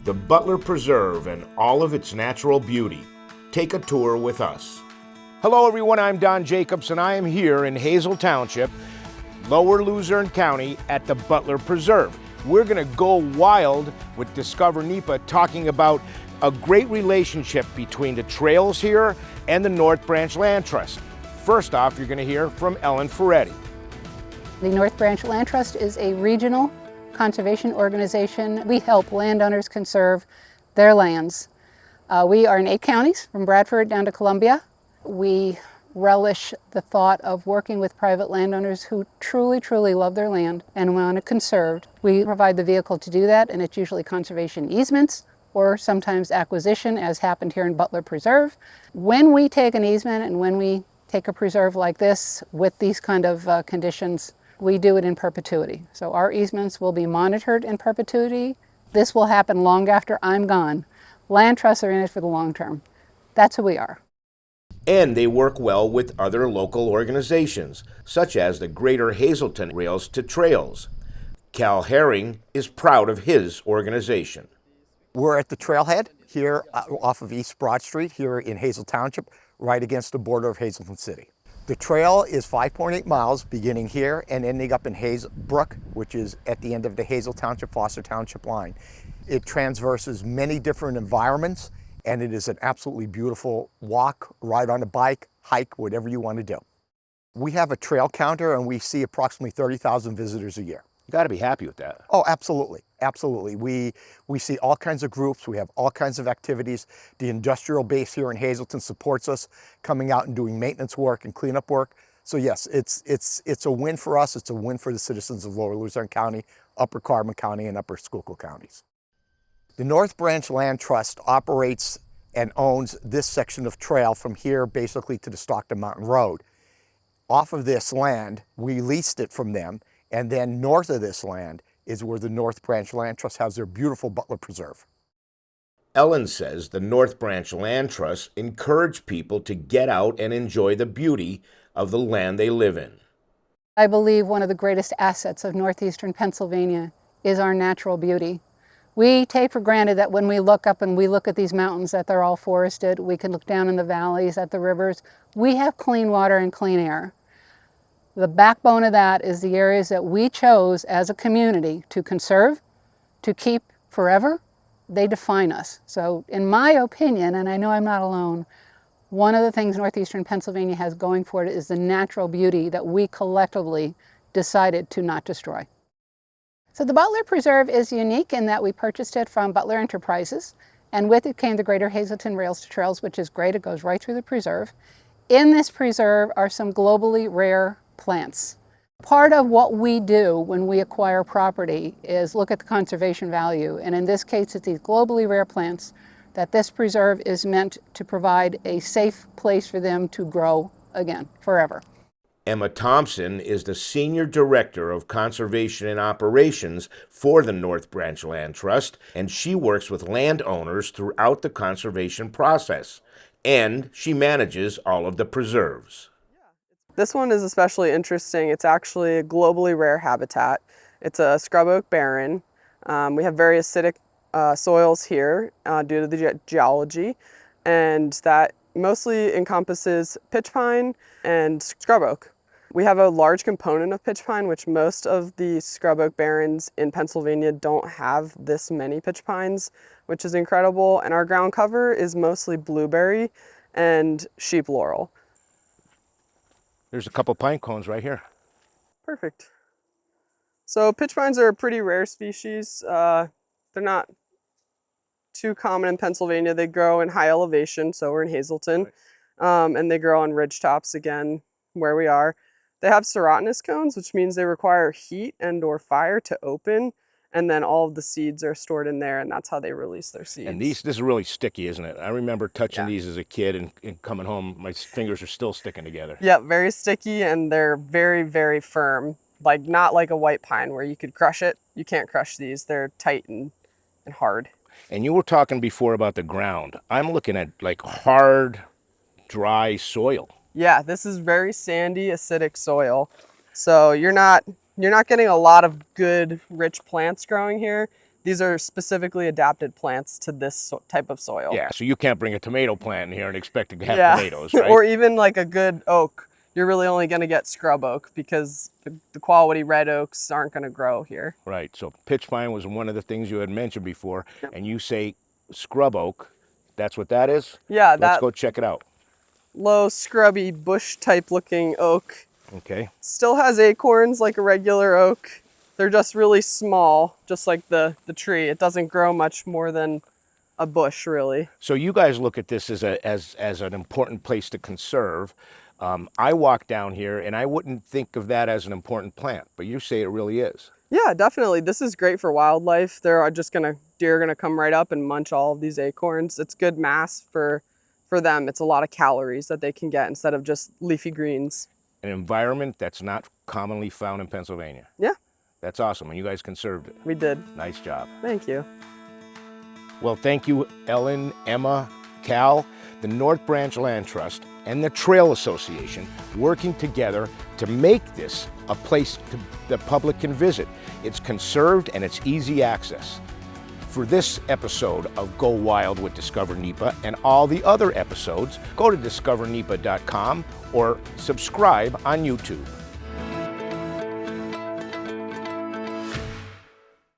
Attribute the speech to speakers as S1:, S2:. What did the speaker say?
S1: the Butler Preserve and all of its natural beauty. Take a tour with us. Hello everyone, I'm Don Jacobs and I am here in Hazle Township, Lower Luzerne County at the Butler Preserve. We're going to go wild with DiscoverNEPA talking about a great relationship between the trails here and the North Branch Land Trust. First off, you're going to hear from Ellen Ferretti.
S2: The North Branch Land Trust is a regional conservation organization. We help landowners conserve their lands. We are in 8 counties, from Bradford down to Columbia. We relish the thought of working with private landowners who truly, truly love their land and want it conserved. We provide the vehicle to do that, and it's usually conservation easements or sometimes acquisition, as happened here in Butler Preserve. When we take an easement and when we take a preserve like this with these kind of conditions, we do it in perpetuity. So our easements will be monitored in perpetuity. This will happen long after I'm gone. Land trusts are in it for the long term. That's who we are.
S1: And they work well with other local organizations, such as the Greater Hazleton Rails to Trails. 𝗗𝗏 𝗪𝗂𝗄 is proud of his organization.
S3: We're at the trailhead here off of East Broad Street here in Hazle Township, right against the border of Hazleton City. The trail is 5.8 miles beginning here and ending up in Hazlebrook, which is at the end of the Hazle Township, Foster Township line. It transverses many different environments, and it is an absolutely beautiful walk, ride on a bike, hike, whatever you want to do. We have a trail counter and we see approximately 30,000 visitors a year.
S1: You got to be happy with that.
S3: Oh, absolutely, absolutely. We see all kinds of groups, we have all kinds of activities. The industrial base here in Hazleton supports us, coming out and doing maintenance work and cleanup work. So yes, it's a win for us, it's a win for the citizens of Lower Luzerne County, Upper Carbon County, and Upper Schuylkill counties. The North Branch Land Trust operates and owns this section of trail from here basically to the Stockton Mountain Road. Off of this land, we leased it from them, and then north of this land is where the North Branch Land Trust has their beautiful Butler Preserve.
S1: Ellen says the North Branch Land Trust encourage people to get out and enjoy the beauty of the land they live in.
S2: I believe one of the greatest assets of northeastern Pennsylvania is our natural beauty. We take for granted that when we look up and we look at these mountains that they're all forested, we can look down in the valleys, at the rivers. We have clean water and clean air. The backbone of that is the areas that we chose as a community to conserve, to keep forever. They define us. So in my opinion, and I know I'm not alone, one of the things northeastern Pennsylvania has going for it is the natural beauty that we collectively decided to not destroy. So the Butler Preserve is unique in that we purchased it from Butler Enterprises, and with it came the Greater Hazleton Rails to Trails, which is great. It goes right through the preserve. In this preserve are some globally rare plants. Part of what we do when we acquire property is look at the conservation value, and in this case it's these globally rare plants that this preserve is meant to provide a safe place for them to grow again, forever.
S1: Emma Thompson is the Senior Director of Conservation and Operations for the North Branch Land Trust, and she works with landowners throughout the conservation process, and she manages all of the preserves.
S4: This one is especially interesting. It's actually a globally rare habitat. It's a scrub oak barren. We have very acidic soils here due to the geology, and that mostly encompasses pitch pine and scrub oak. We have a large component of pitch pine, which most of the scrub oak barrens in Pennsylvania don't have this many pitch pines, which is incredible. And our ground cover is mostly blueberry and sheep laurel.
S1: There's a couple pine cones right here.
S4: Perfect. So pitch pines are a pretty rare species. They're not too common in Pennsylvania. They grow in high elevation, so we're in Hazleton, and they grow on ridge tops again, where we are. They have serotinous cones, which means they require heat and or fire to open, and then all of the seeds are stored in there, and that's how they release their seeds.
S1: And this is really sticky, isn't it? I remember touching these as a kid and coming home, my fingers are still sticking together.
S4: Yeah, very sticky, and they're very, very firm. Like, not like a white pine where you could crush it. You can't crush these. They're tight and hard.
S1: And you were talking before about the ground. I'm looking at like hard, dry soil.
S4: Yeah, this is very sandy, acidic soil. So you're not getting a lot of good, rich plants growing here. These are specifically adapted plants to this type of soil.
S1: Yeah, so you can't bring a tomato plant in here and expect to have tomatoes, right?
S4: Or even like a good oak. You're really only going to get scrub oak because the quality red oaks aren't going to grow here.
S1: Right, so pitch pine was one of the things you had mentioned before, and you say scrub oak. That's what that is?
S4: Yeah,
S1: Let's go check it out.
S4: Low, scrubby, bush type looking oak.
S1: Okay.
S4: Still has acorns like a regular oak. They're just really small, just like the tree. It doesn't grow much more than a bush, really.
S1: So you guys look at this as an important place to conserve. I walk down here and I wouldn't think of that as an important plant, but you say it really is.
S4: Yeah, definitely. This is great for wildlife. Deer are gonna come right up and munch all of these acorns. It's good mass for them. It's a lot of calories that they can get instead of just leafy greens.
S1: An environment that's not commonly found in Pennsylvania.
S4: Yeah.
S1: That's awesome, and you guys conserved it.
S4: We did.
S1: Nice job.
S4: Thank you.
S1: Well, thank you, Ellen, Emma, Cal, the North Branch Land Trust, and the Trail Association working together to make this a place the public can visit. It's conserved and it's easy access. For this episode of Go Wild with Discover NEPA and all the other episodes, go to discovernepa.com or subscribe on YouTube.